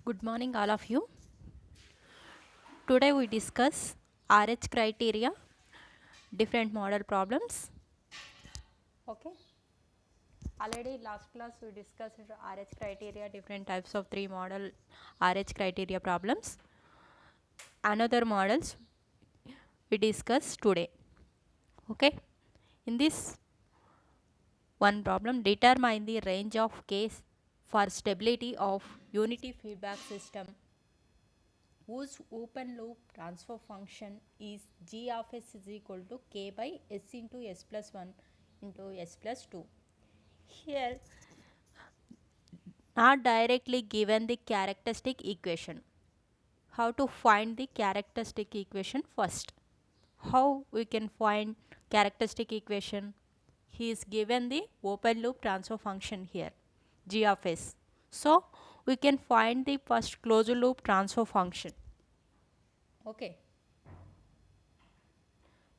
Good morning, all of you. Today we discuss RH criteria, different model problems. Okay. Already last class we discussed RH criteria, different types of three model RH criteria problems. Another models we discuss today. Okay. In this one problem, determine the range of case for stability of unity feedback system whose open loop transfer function is g of s is equal to k by s into s plus 1 into s plus 2. Here, not directly given the characteristic equation. How to find the characteristic equation first? How we can find characteristic equation? He is given the open loop transfer function here, g of s. So, we can find the first closed loop transfer function. Okay.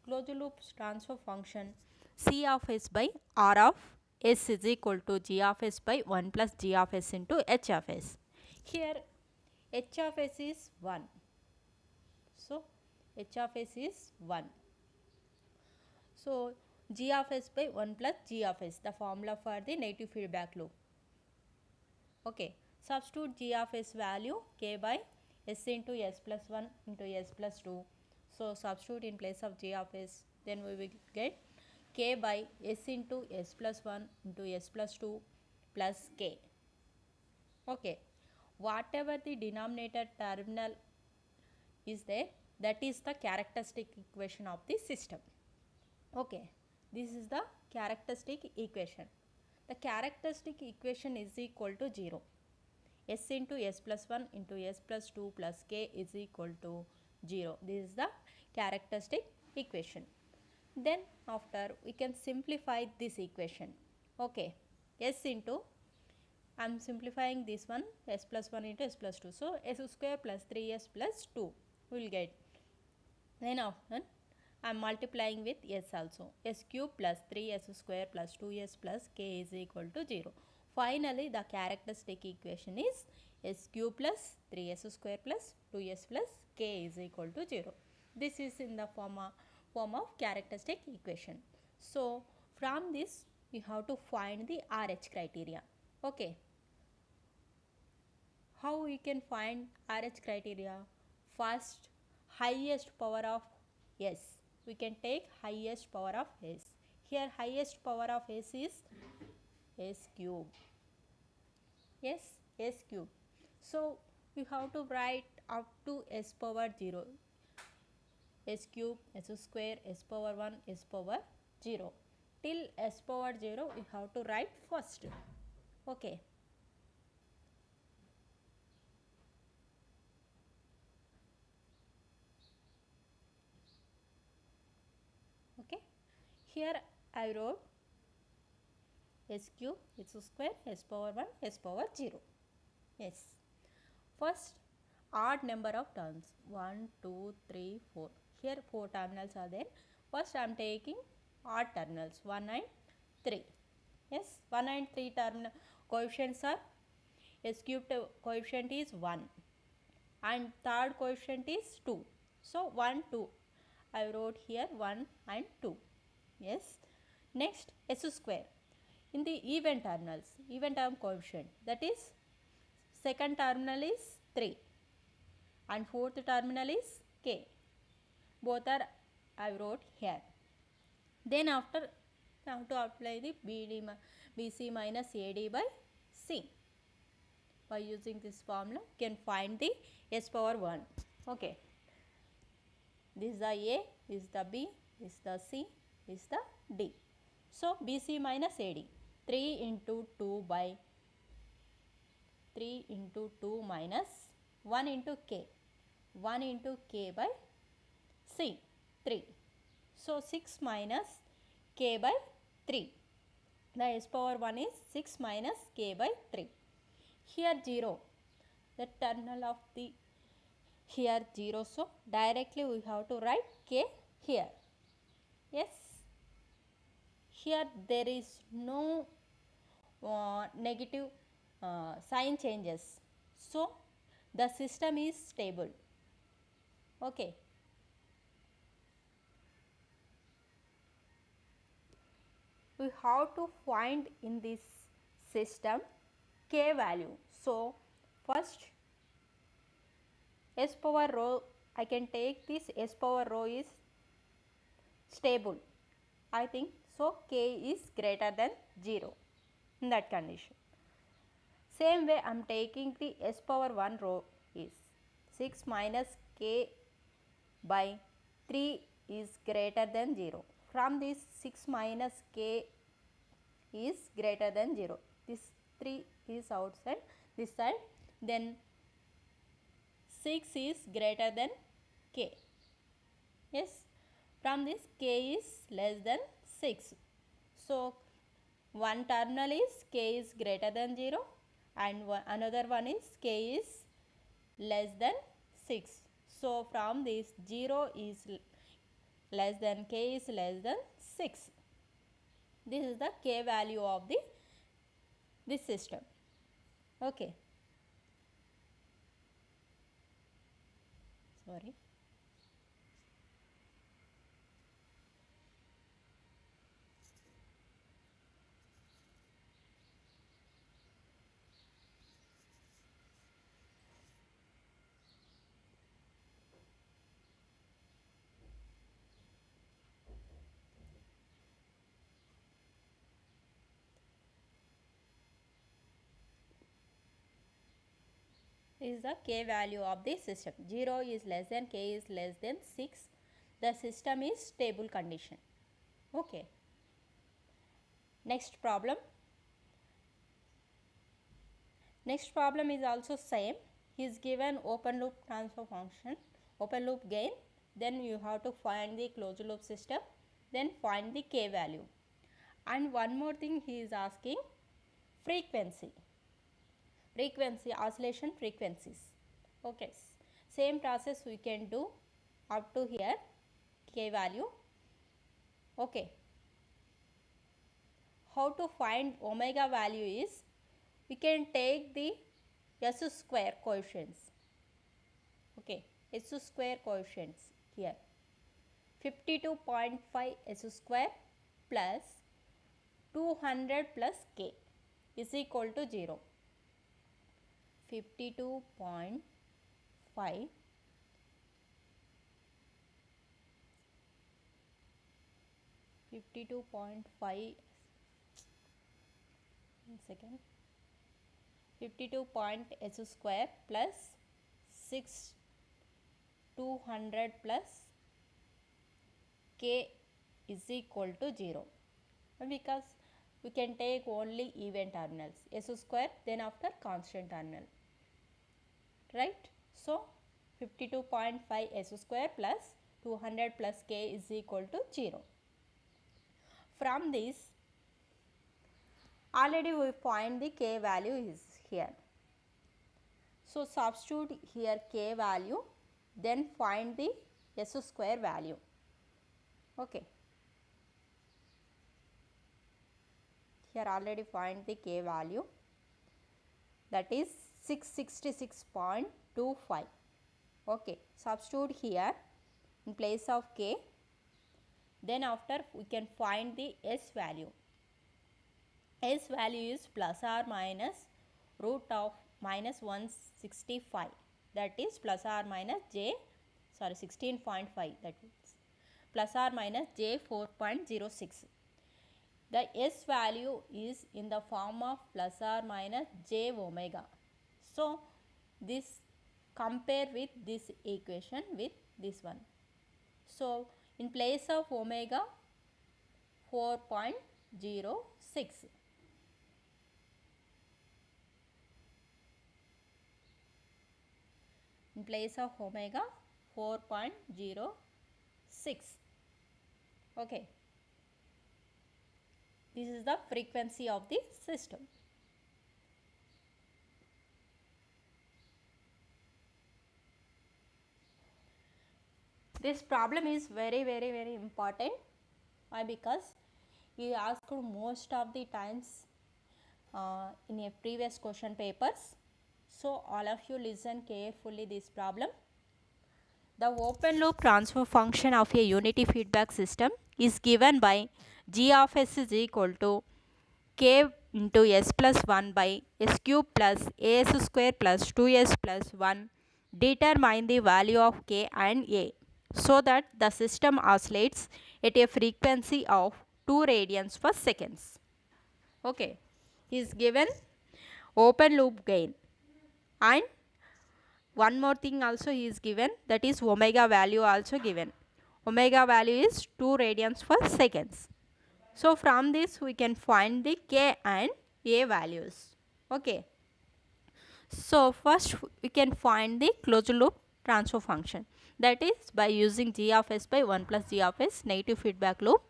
Closed loop transfer function C of s by R of s is equal to g of s by 1 plus g of s into h of s. Here h of s is 1. So, h of s is 1. So, g of s by 1 plus g of s, the formula for the negative feedback loop. Okay. Substitute g of s value k by s into s plus 1 into s plus 2. So, substitute in place of g of s, then we will get k by s into s plus 1 into s plus 2 plus k. Okay. Whatever the denominator terminal is there, that is the characteristic equation of the system. Okay. This is the characteristic equation. The characteristic equation is equal to 0. S into s plus 1 into s plus 2 plus k is equal to 0. This is the characteristic equation. Then after we can simplify this equation. Okay. S into, I am simplifying this one, s plus 1 into s plus 2. So, s square plus 3s plus 2 we will get. Then after I am multiplying with s also. S cube plus 3s square plus 2s plus k is equal to 0. Finally, the characteristic equation is s cube plus 3s square plus 2s plus k is equal to 0. This is in the form of characteristic equation. So, from this you have to find the RH criteria. Okay. How we can find RH criteria? First, highest power of S. We can take highest power of S. Here highest power of S is S cube. Yes, S cube. So, we have to write up to S power 0. S cube, S square, S power 1, S power 0. Till S power 0, we have to write first. Okay. Okay. Here I wrote s cube, s square, s power 1, s power 0. Yes. First, odd number of terms 1, 2, 3, 4. Here 4 terminals are there. First I am taking odd terminals 1 and 3. Yes, 1 and 3 terminal coefficients are s cubed coefficient is 1 and third coefficient is 2. So 1, 2. I wrote here 1 and 2. Yes. Next, s square. In the even terminals, even term coefficient, that is second terminal is 3 and fourth terminal is k. Both are I wrote here. Then after I have to apply the BC minus AD by C. By using this formula, you can find the S power 1. Okay. This is the A, this is the B, this is the C, this is the D. So, BC minus AD, 3 into 2 by 3 into 2 minus 1 into k, 1 into k by C, 3. So, 6 minus k by 3. The S power 1 is 6 minus k by 3. Here 0, the terminal of the here 0. So, directly we have to write k here. Yes. Here there is no negative sign changes. So, the system is stable. Okay. We have to find in this system k value. So, first s power rho, I can take this s power rho is stable. I think so, k is greater than 0 in that condition. Same way I am taking the s power 1 rho is 6 minus k by 3 is greater than 0. From this 6 minus k is greater than 0. This 3 is outside this side, then 6 is greater than k. Yes, from this k is less than 6. So, one terminal is k is greater than 0 and another one is k is less than 6. So, from this 0 is less than k is less than 6. This is the k value of this system. Okay. Sorry. Is the k value of the system. 0 is less than k is less than 6. The system is stable condition. Okay. Next problem. Next problem is also same. He is given open loop transfer function, open loop gain. Then you have to find the closed loop system. Then find the k value. And one more thing he is asking, frequency. Frequency, oscillation frequencies. Okay, same process we can do up to here, k value. Okay, how to find omega value is, we can take the s square coefficients. Okay, s square coefficients here, 52.5 s square plus 200 plus k is equal to 0. 52.5 one second, 52 s square plus 6 200 plus k is equal to 0, because we can take only even terminals, s square, then after constant terminal, right. So, 52.5 s square plus 200 plus k is equal to 0. From this, already we find the k value is here. So, substitute here k value, then find the s square value. Okay. Here already find the k value, that is 666.25. Okay. Substitute here in place of k. Then after we can find the s value. S value is plus or minus root of minus 165, that is plus or minus 16.5, that is plus or minus j 4.06. The s value is in the form of plus or minus j omega. So, this compare with this equation with this one. So, in place of omega 4.06. In place of omega 4.06. Okay. This is the frequency of the system. This problem is very important. Why? Because we asked most of the times in a previous question papers. So all of you listen carefully this problem. The open loop transfer function of a unity feedback system is given by g of s is equal to k into s plus 1 by s cube plus as square plus 2s plus 1. Determine the value of k and a so that the system oscillates at a frequency of 2 radians per seconds. Okay, is given open loop gain, and one more thing also is given, that is omega value also given. Omega value is 2 radians per seconds. So from this we can find the k and a values. Okay. So first we can find the closed loop transfer function, that is by using g of s by 1 plus g of s negative feedback loop.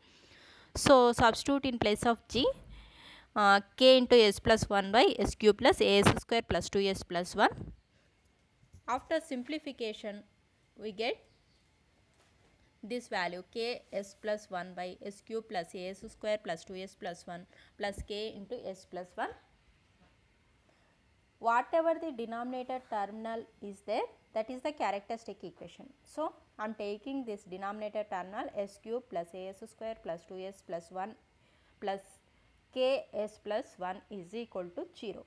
So substitute in place of g k into s plus 1 by s cube plus as square plus 2s plus 1. After simplification we get this value k s plus 1 by s cube plus as square plus 2s plus 1 plus k into s plus 1. Whatever the denominator terminal is there, that is the characteristic equation. So I am taking this denominator terminal s cube plus as square plus 2s plus 1 plus k s plus 1 is equal to 0.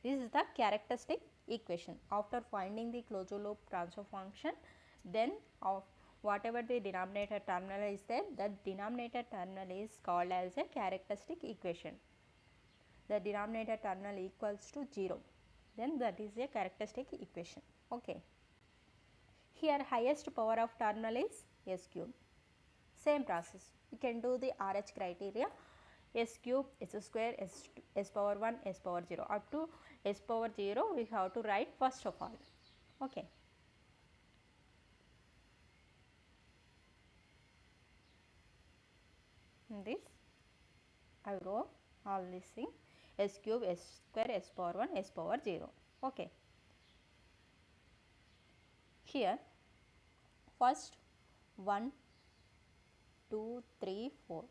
This is the characteristic equation. After finding the closed loop transfer function, then of whatever the denominator terminal is there, that denominator terminal is called as a characteristic equation. The denominator terminal equals to 0, then that is a characteristic equation. Okay. Here highest power of terminal is s cube. Same process, we can do the RH criteria, s cube, s square, s power 1, s power 0, up to s power 0 we have to write first of all. Okay. In this I wrote all this thing, s cube, s square, s power 1, s power 0. Okay. Here first 1, 2, 3, 4.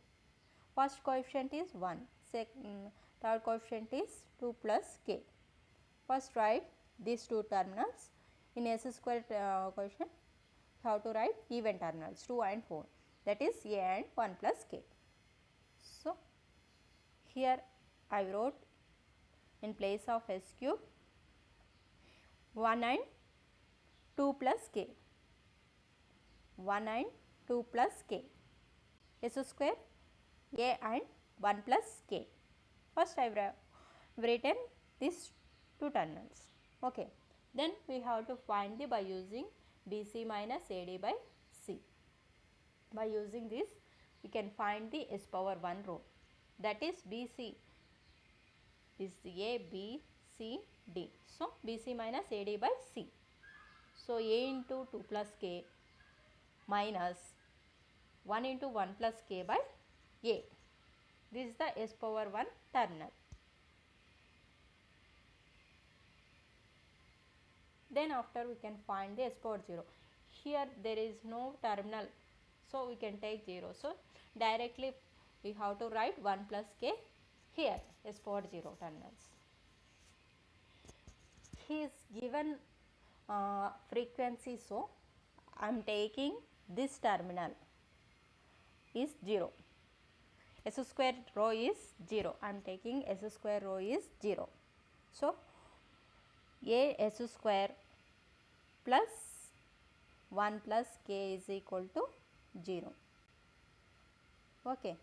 First coefficient is 1, third coefficient is 2 plus k. First write these two terminals. In s square coefficient you have to write even terminals 2 and 4, that is a and 1 plus k. So here I wrote in place of s cube 1 and 2 plus k, 1 and 2 plus k, s square a and 1 plus k. First I have written these two terminals. Okay. Then we have to find the by using BC minus AD by C. By using this we can find the s power 1 row, that is BC is A, B, C, D. So BC minus AD by C. So A into 2 plus k minus 1 into 1 plus k by A. This is the s power 1 terminal. Then after we can find the s power 0. Here there is no terminal, so we can take 0. So directly we have to write 1 plus k here, s power 0 terminals. He is given frequency, so I am taking this terminal is 0. S square row is 0. I am taking s square row is 0. So a s square plus 1 plus k is equal to 0. Okay.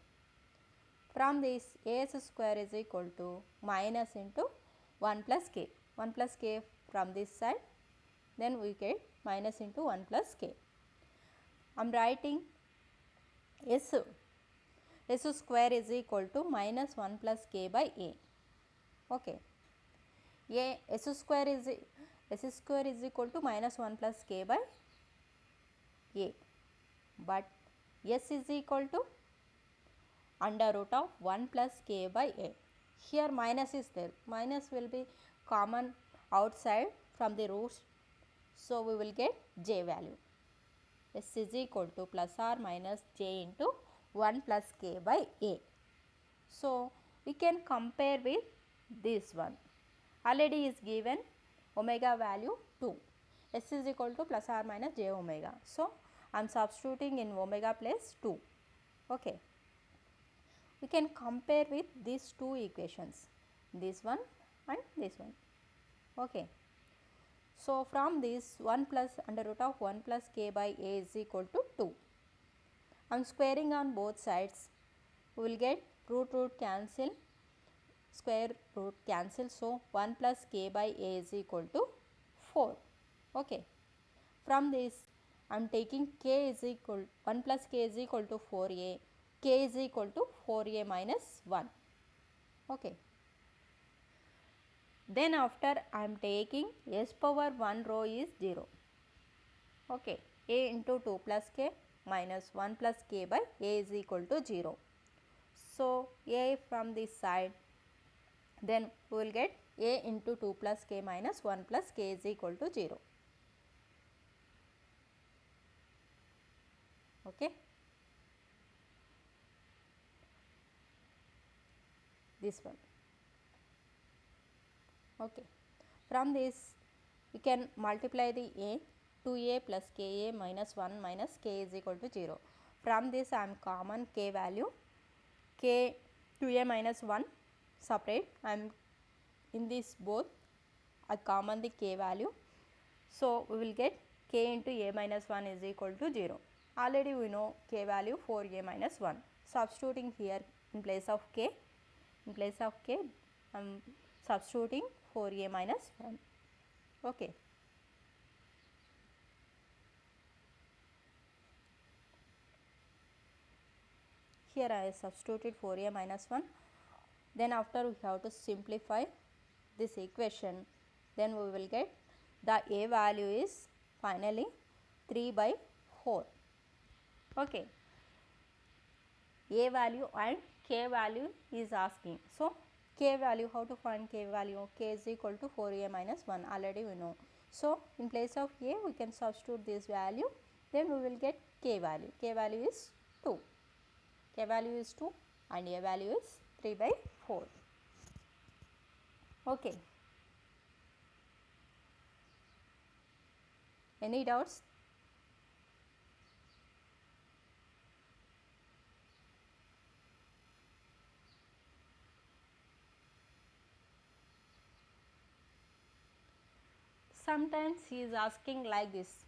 From this as square is equal to minus into 1 plus k. 1 plus k from this side, then we get minus into 1 plus k. I am writing s square is equal to minus 1 plus k by a. Okay. S square is equal to minus 1 plus k by a, but s is equal to under root of 1 plus k by a. Here minus is there, minus will be common outside from the roots, so we will get j value. S is equal to plus or minus j into 1 plus k by a. So we can compare with this one. already is given omega value 2, s is equal to plus or minus j omega. So, I am substituting in omega place 2. Okay. We can compare with these two equations, this one and this one. Okay. So, from this 1 plus under root of 1 plus k by a is equal to 2. I am squaring on both sides, we will get root cancel, square root cancel. So, 1 plus k by a is equal to 4. Okay. From this I am taking k is equal 1 plus k is equal to 4a, k is equal to 4a minus 1. Okay. Then after I am taking s power 1 rho is 0. Okay. A into 2 plus k minus 1 plus k by a is equal to 0. So, a from this side, then we will get a into 2 plus k minus 1 plus k is equal to 0. Okay. This one. Okay. From this we can multiply the a, 2a plus ka minus 1 minus k is equal to 0. From this I am common k value, k 2a minus 1 separate, I am in this both I common the k value. So, we will get k into a minus 1 is equal to 0. Already we know k value 4a minus 1. Substituting here in place of k, I am substituting 4a minus 1. Okay. Here I substituted 4a minus 1. Then after we have to simplify this equation, then we will get the a value is finally 3 by 4. Okay. A value and k value is asking. So, k value, how to find k value? K is equal to 4a minus 1, already we know. So, in place of a we can substitute this value, then we will get k value. K value is 2. K value is 2 and a value is 3 by 4. Okay. Any doubts? Sometimes he is asking like this.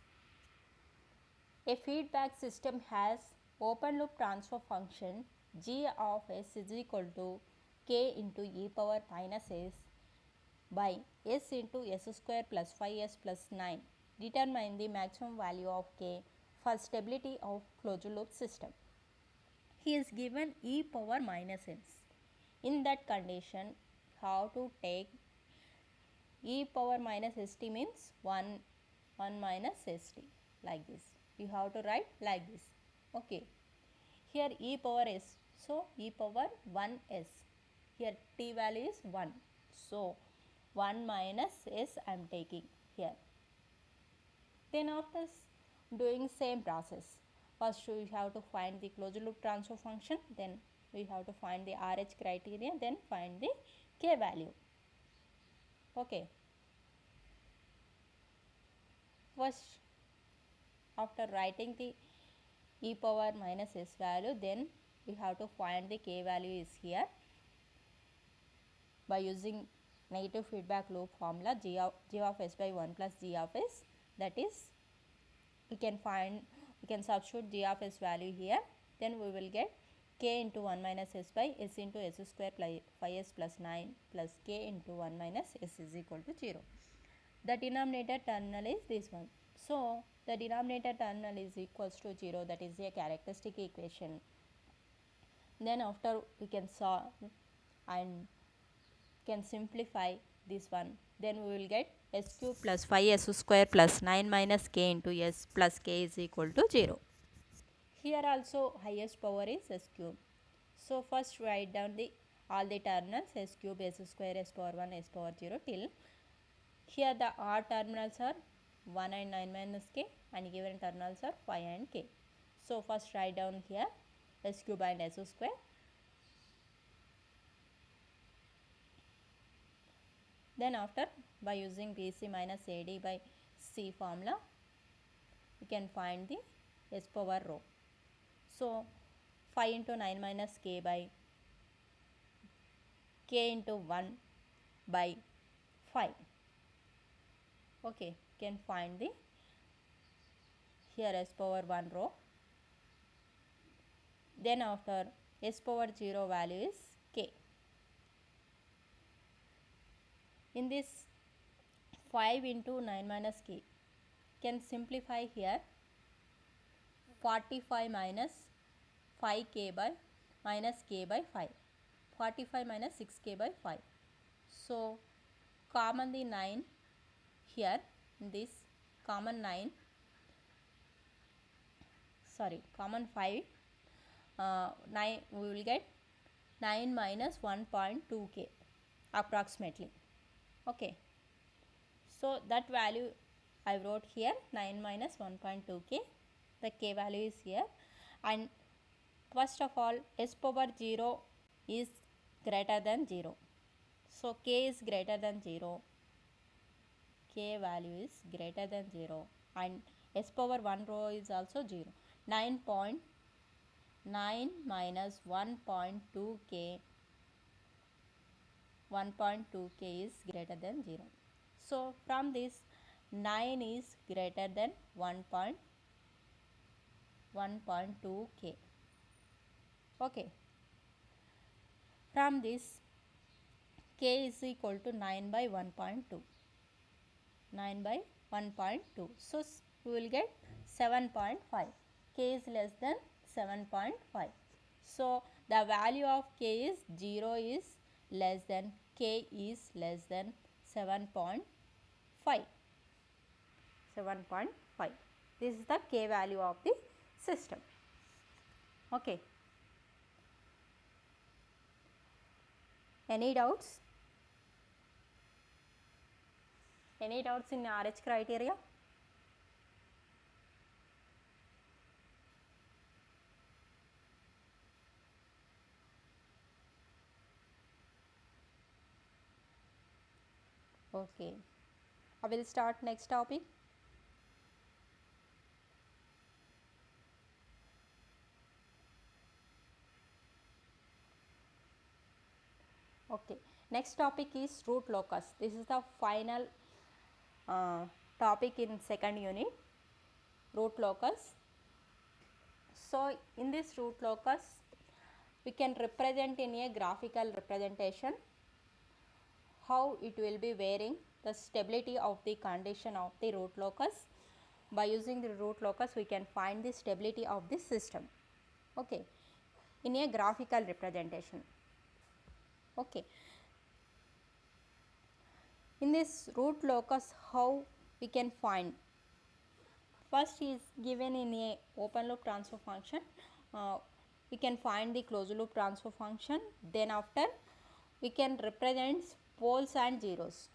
A feedback system has open loop transfer function g of s is equal to k into e power minus s by s into s square plus 5s plus 9. Determine the maximum value of k for stability of closed loop system. He is given e power minus s. In that condition, how to take e power minus st means 1 minus st, like this. You have to write like this. Okay. Here e power s. So, e power 1 s. Here t value is 1. So, 1 minus s I am taking here. Then after doing same process, first we have to find the closed loop transfer function, then we have to find the RH criteria, then find the k value. Okay. First, after writing the e power minus s value, then we have to find the k value is here by using negative feedback loop formula g of s by 1 plus g of s, that is we can substitute g of s value here, then we will get k into 1 minus s by s into s square plus 5s plus 9 plus k into 1 minus s is equal to 0. The denominator terminal is this one. So, the denominator terminal is equals to 0, that is a characteristic equation. Then after we can solve and can simplify this one, then we will get s cube plus 5s square plus 9 minus k into s plus k is equal to 0. Here also highest power is s cube. So, first write down the all the terminals s cube, s square, s power 1, s power 0 till here the R terminals are 1 and 9 minus k and given terminals are 5 and k. So, first write down here s cube and s square. Then after, by using BC minus AD by C formula, we can find the S power rho. So 5 into 9 minus k by k into 1 by 5. Okay, can find the here S power 1 rho. Then after, S power 0 value is k. In this 5 into 9 minus k, can simplify here 45 minus 5k by minus k by 5. 45 minus 6k by 5. So common the 9 here, in this common 9, sorry, common 5, 9, we will get 9 minus 1.2k approximately. Okay, so that value I wrote here, 9 minus 1.2k, the k value is here. And first of all, S power 0 is greater than 0. So k is greater than 0, k value is greater than 0, and S power 1 rho is also 0. 9.9 minus 1.2k, 1.2k is greater than 0. So from this, 9 is greater than 1.2k. Okay, from this, k is equal to 9 by 1.2. 9 by 1.2. So we will get 7.5. K is less than 7.5. So the value of k is 0 is less than, k is less than 7.5. 7.5. This is the k value of the system. Okay. Any doubts? Any doubts in RH criteria? Okay, I will start next topic. Okay, next topic is root locus. This is the final topic in second unit, root locus. So in this root locus, we can represent in a graphical representation how it will be varying the stability of the condition of the root locus. By using the root locus, we can find the stability of the system. Okay, in a graphical representation. Okay, in this root locus, how we can find? First is given in a open loop transfer function. We can find the closed loop transfer function. Then after, we can represent poles and zeros.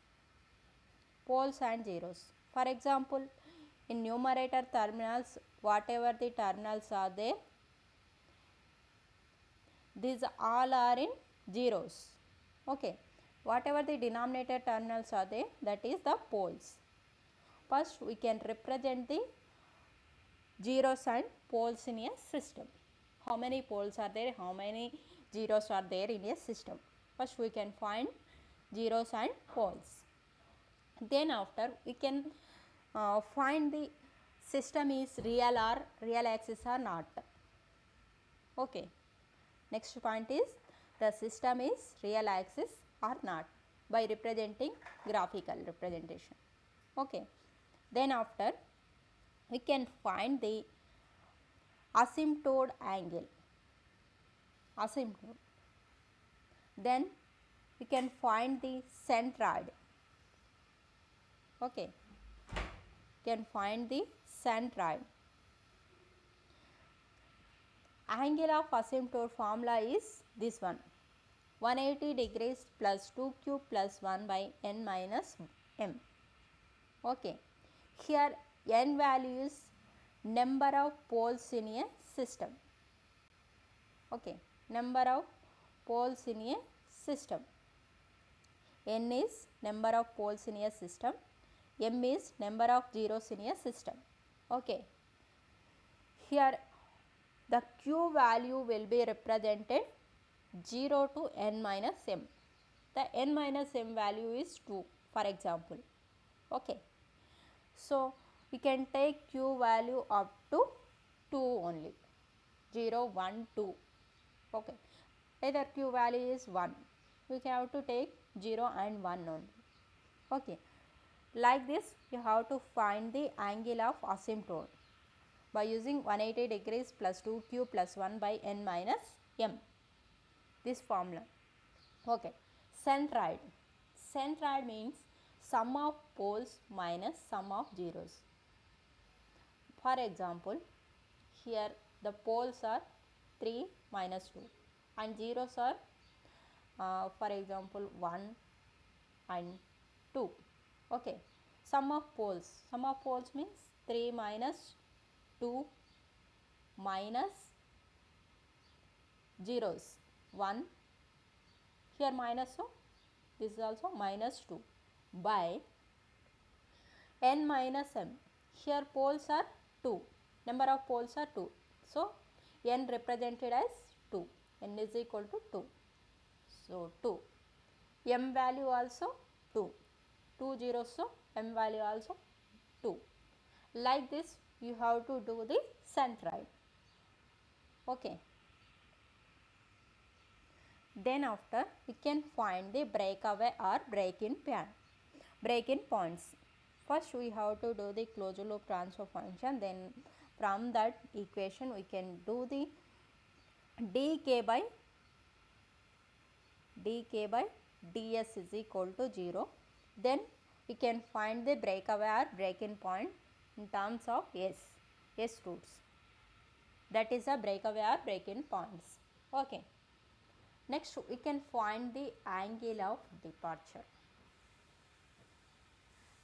Poles and zeros. For example, in numerator terminals, whatever the terminals are there, these all are in zeros. Okay. Whatever the denominator terminals are there, that is the poles. First, we can represent the zeros and poles in a system. How many poles are there? How many zeros are there in a system? First, we can find zeros and poles. Then after, we can find the system is real or real axis or not. Okay. Next point is the system is real axis or not by representing graphical representation. Okay. Then after, we can find the asymptote angle. Asymptote. Then we can find the centroid. Okay. Can find the centroid. Angle of asymptote formula is this one, 180 degrees plus 2 cube plus 1 by n minus m. Okay. Here n value is number of poles in a system. Okay. Number of poles in a system. N is number of poles in a system, M is number of zeros in a system. Okay. Here the Q value will be represented 0 to n minus m. The n minus m value is 2, for example. Okay. So we can take Q value up to 2 only, 0, 1, 2. Okay. Either Q value is 1, we have to take 0 and 1 only. Okay. Like this, you have to find the angle of asymptote by using 180 degrees plus 2q plus 1 by n minus m, this formula. Okay. Centroid. Centroid means sum of poles minus sum of zeros. For example, here the poles are 3 minus 2 and zeros are for example 1 and 2. Okay. Sum of poles means 3 minus 2 minus zeros 1, here minus, so this is also minus 2 by n minus m. Here poles are 2, number of poles are 2, so n represented as 2, n is equal to 2. So 2, m value also 2, 2 zeros, so m value also 2. Like this you have to do the centroid. Okay. Then after we can find the breakaway or break-in points. First we have to do the closed loop transfer function, then from that equation we can do the dk by ds is equal to 0. Then we can find the breakaway or break-in point in terms of S roots. That is a breakaway or break-in points. Okay. Next we can find the angle of departure.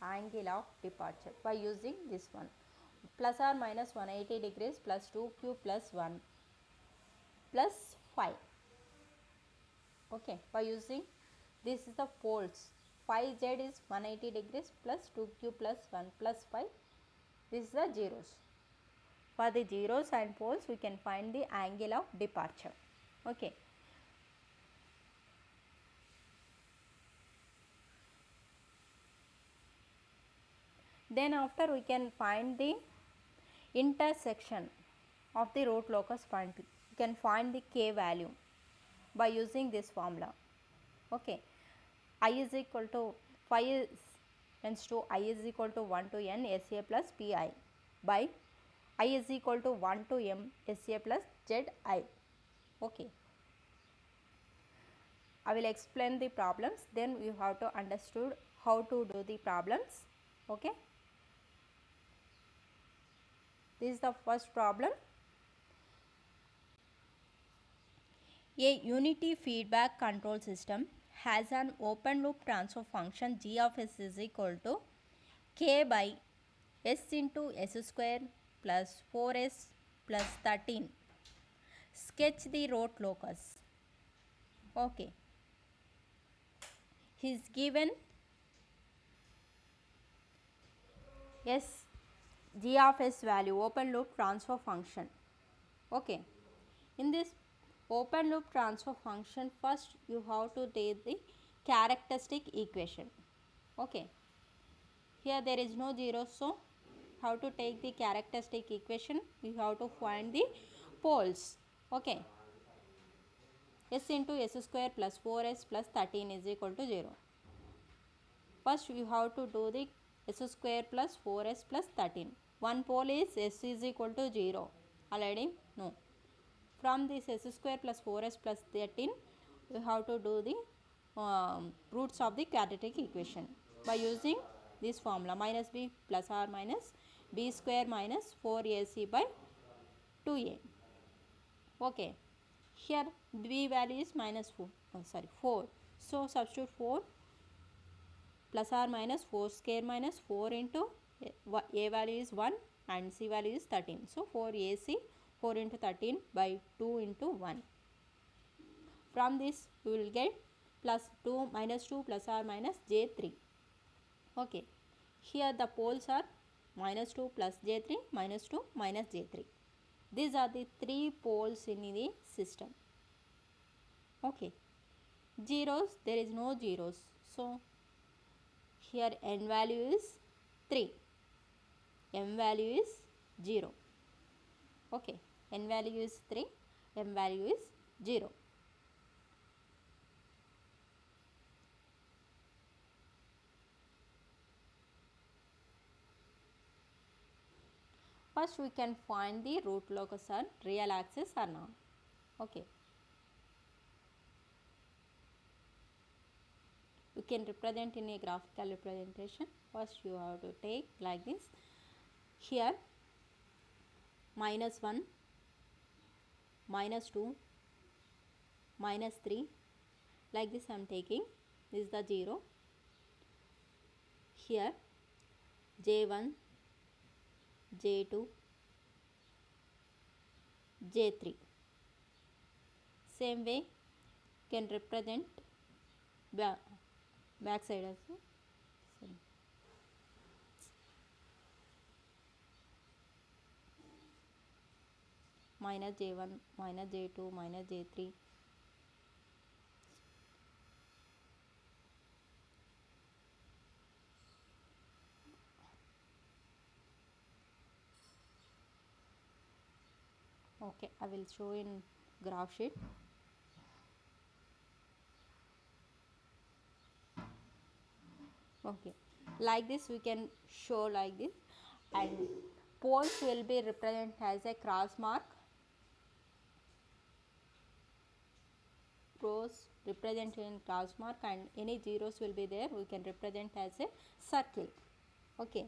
Angle of departure by using this one, plus or minus 180 degrees plus 2q plus 1 plus 5. Okay. By using this is the poles, phi z is 180 degrees plus 2q plus 1 plus 5. This is the zeros. For the zeros and poles we can find the angle of departure. Okay. Then after we can find the intersection of the root locus point. We can find the k value by using this formula. Okay. I is equal to phi tends to I is equal to 1 to n SA plus PI by I is equal to 1 to m SA plus ZI. Okay. I will explain the problems, then you have to understood how to do the problems. Okay. This is the first problem. A unity feedback control system has an open loop transfer function g of s is equal to k by s into s square plus 4s plus 13. Sketch the root locus. Okay. He is given s g of s value, open loop transfer function. Okay. In this open loop transfer function, first you have to take the characteristic equation. Okay. Here there is no zero, so how to take the characteristic equation, you have to find the poles. Okay. S into s square plus 4s plus 13 is equal to 0. First you have to do the s square plus 4s plus 13. One pole is s is equal to 0. Already? No. From this s square plus 4s plus 13, you have to do the roots of the quadratic equation by using this formula, minus b plus or minus b square minus 4ac by 2a. Okay. Here b value is minus 4. So substitute 4 plus or minus 4 square minus 4 into a value is 1 and c value is 13. So 4ac, 4 into 13 by 2 into 1. From this we will get plus 2 minus 2 plus or minus j3. Okay, here the poles are minus 2 plus j3 minus 2 minus j3. These are the three poles in the system. Okay, zeros, there is no zeros, so here n value is 3, m value is 0. Okay, n value is 3, m value is 0. First we can find the root locus on real axis or not. Okay, we can represent in a graphical representation. First you have to take like this. Here minus 1, minus 2, minus 3, like this I am taking. This is the 0. Here j1, j2, j3. Same way can represent back side also. Minus j1, minus j2, minus j3. Okay, I will show in graph sheet. Okay, like this we can show like this, and poles will be represented as a cross mark. Rows represented in cross mark, and any zeros will be there, we can represent as a circle. Okay,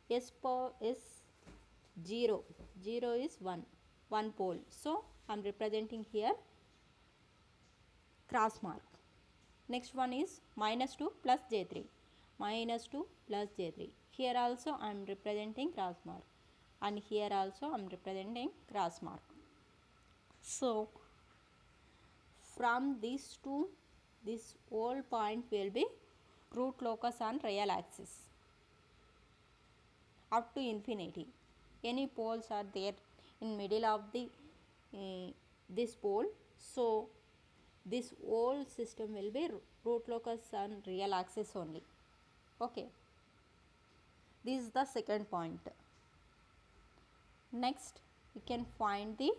S is 0, 0 is 1 pole, so I am representing here cross mark. Next one is minus 2 plus j3, minus 2 plus j3. Here also I am representing cross mark, and here also I am representing cross mark. So from these two, this whole point will be root locus on real axis up to infinity. Any poles are there in middle of the this pole, so this whole system will be root locus on real axis only. Okay, this is the second point. Next we can find the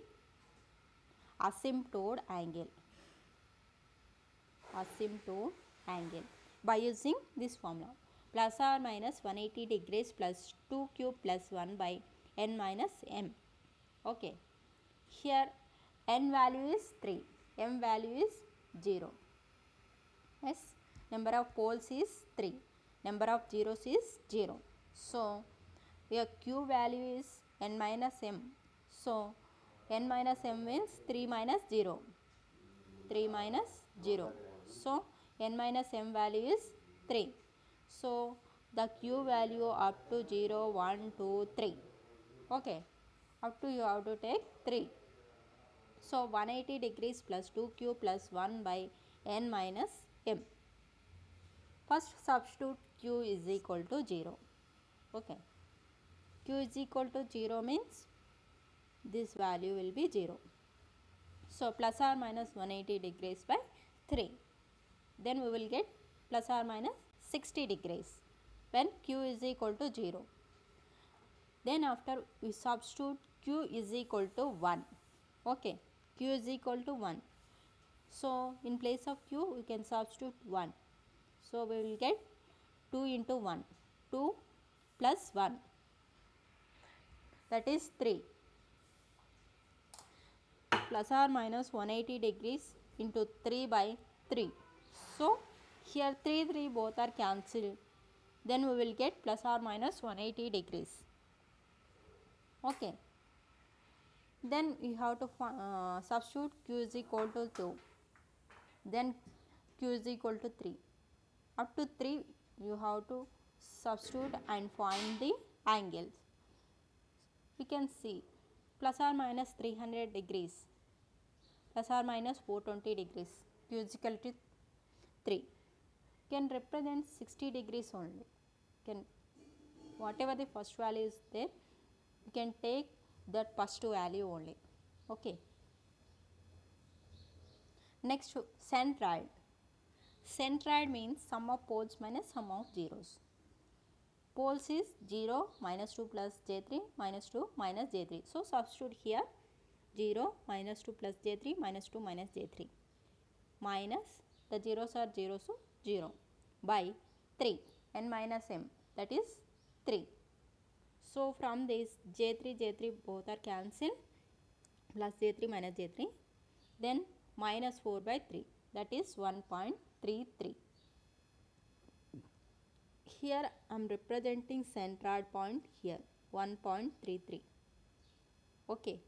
asymptote angle. Asymptote angle by using this formula, plus or minus 180 degrees plus 2 cube plus 1 by n minus m. Okay, here n value is 3, m value is 0. Yes, number of poles is 3, number of zeros is 0. So here q value is n minus m. So n minus m means 3 minus 0, 3 minus 0. So n minus m value is 3. So the q value up to 0, 1, 2, 3. Okay, up to you have to take 3. So 180 degrees plus 2q plus 1 by n minus m. First substitute q is equal to 0. Okay, q is equal to 0 means this value will be 0. So plus or minus 180 degrees by 3. Then we will get plus or minus 60 degrees when q is equal to 0. Then after we substitute q is equal to 1. Okay, q is equal to 1. So in place of q we can substitute 1. So we will get 2 into 1, 2 plus 1, that is 3. Plus or minus 180 degrees into 3 by 3. So here 3 both are cancelled. Then we will get plus or minus 180 degrees. Okay. Then you have to substitute q is equal to 2. Then q is equal to 3. Up to 3 you have to substitute and find the angles. We can see plus or minus 300 degrees, plus or minus 420 degrees, q is equal to 3 can represent 60 degrees only. Can whatever the first value is there, you can take that first value only. Okay. Next, centroid. Centroid means sum of poles minus sum of zeros. Poles is 0, minus 2 plus j3, minus 2 minus j3. So substitute here 0, minus 2 plus j3, minus 2 minus j3. Minus the zeros are 0, so 0 by 3 n minus m, that is 3. So from this j3 both are cancelled, plus j3 minus j3, then minus 4 by 3, that is 1.33. Here I am representing centroid point here 1.33. Okay,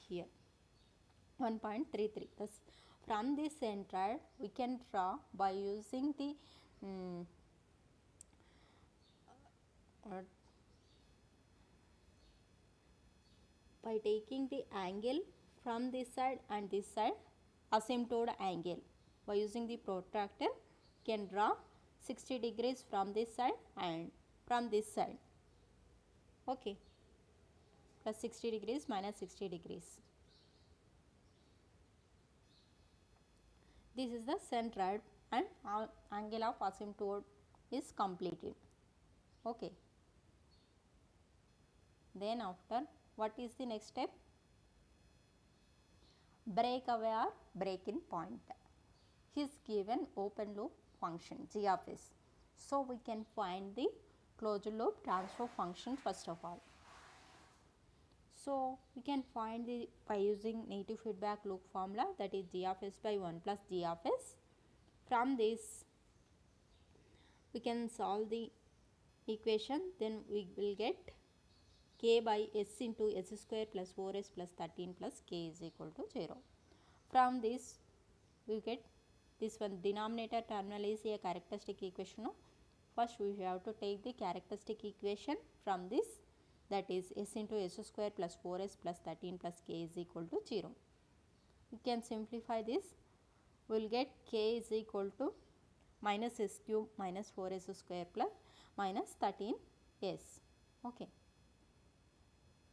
here 1.33. Thus from this centroid we can draw by using the by taking the angle from this side and this side, asymptote angle. By using the protractor, can draw 60 degrees from this side and from this side. Okay, plus 60 degrees minus 60 degrees. This is the centroid and angle of asymptote is completed. Okay. Then after, what is the next step? Breakaway or break-in point. Is given open loop function g of s. So we can find the closed loop transfer function first of all. So we can find the by using negative feedback loop formula, that is g of s by 1 plus g of s. From this we can solve the equation, then we will get k by s into s square plus 4s plus 13 plus k is equal to 0. From this we get this one, denominator terminal is a characteristic equation. No? First we have to take the characteristic equation from this, that is s into s square plus 4s plus 13 plus k is equal to 0. You can simplify this, we will get k is equal to minus s cube minus 4s square plus minus 13s. Okay.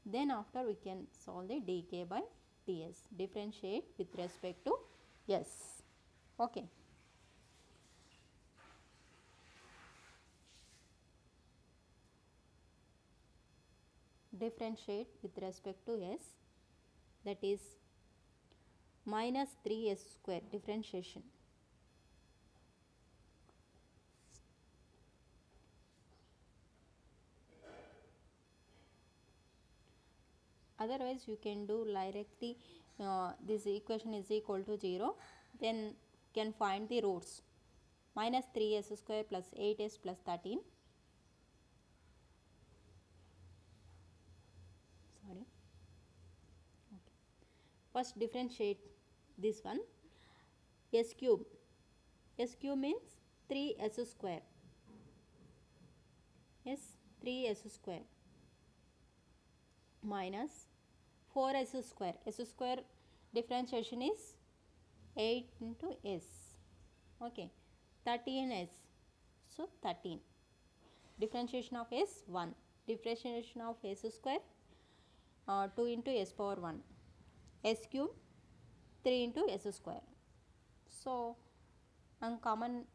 Then after we can solve the dk by ds, differentiate with respect to s. Okay. Differentiate with respect to s, that is minus 3s square differentiation. Otherwise you can do directly this equation is equal to 0, then can find the roots. Minus 3s square plus 8s plus 13. Sorry. Okay. First differentiate this one. S cube. S cube means 3s square. Yes, 3s square minus 4s square. S square differentiation is 8 into s. Okay, 13s. So 13. Differentiation of s 1. Differentiation of s square 2 into s power 1. S cube 3 into s square. So uncommon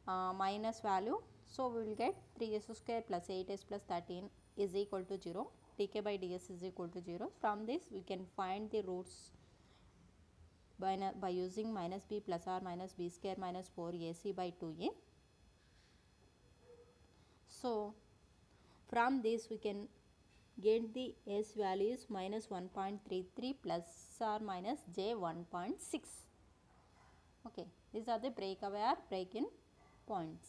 minus value. So we will get 3s square plus 8s plus 13 is equal to 0. dk by ds is equal to 0. From this we can find the roots by using minus b plus r minus b square minus 4ac by 2a. So from this we can get the s value is minus 1.33 plus or minus j 1.6. Okay, these are the breakaway or break-in points.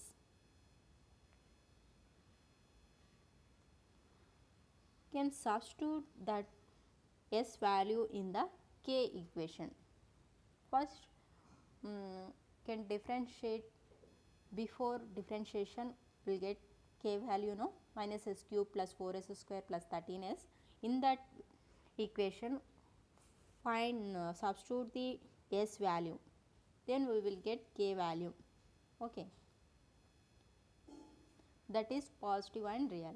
Can substitute that s value in the k equation. First can differentiate, before differentiation we will get k value, no, minus s cube plus 4s square plus 13s. In that equation find substitute the s value, then we will get k value. Okay, that is positive and real.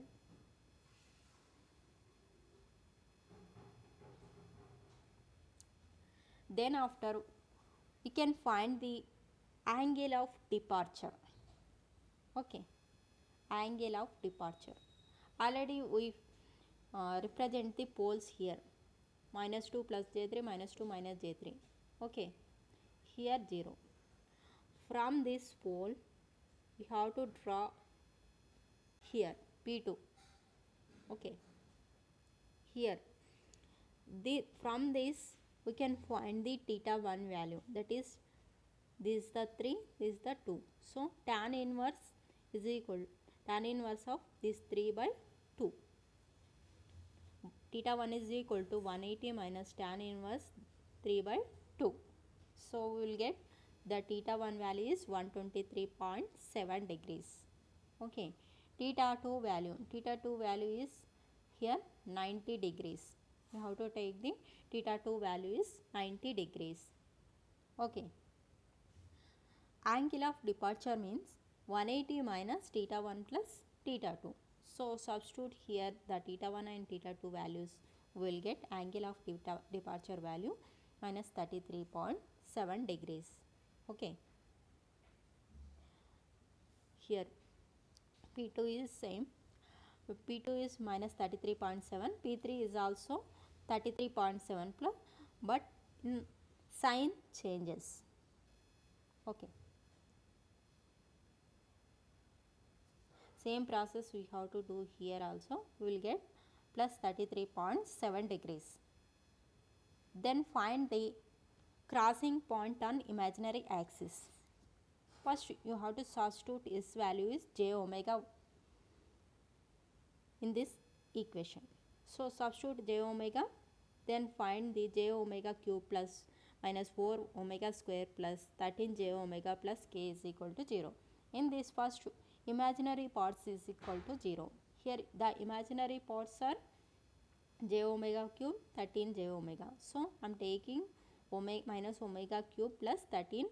Then after we can find the angle of departure. Okay, angle of departure. Already we represent the poles here, minus 2 plus j3, minus 2 minus j3. Okay, here 0. From this pole we have to draw here P2. Okay, here from this we can find the theta 1 value, that is this is the 3, this is the 2. So tan inverse is equal tan inverse of this 3 by 2. Theta 1 is equal to 180 minus tan inverse 3 by 2. So we will get the theta 1 value is 123.7 degrees. Okay, theta 2 value is here 90 degrees. You have to take the theta 2 value is 90 degrees. Okay, angle of departure means 180 minus theta 1 plus theta 2. So substitute here the theta 1 and theta 2 values, we will get angle of departure value minus 33.7 degrees. Okay, here P2 is same, P2 is minus 33.7, P3 is also 33.7 plus, but sign changes. Okay, same process we have to do here also. We will get plus 33.7 degrees. Then find the crossing point on imaginary axis. First you have to substitute its value is j omega in this equation. So substitute j omega, then find the j omega cube plus minus 4 omega square plus 13 j omega plus k is equal to 0. In this first imaginary parts is equal to 0. Here the imaginary parts are j omega cube 13 j omega. So I am taking omega minus omega cube plus 13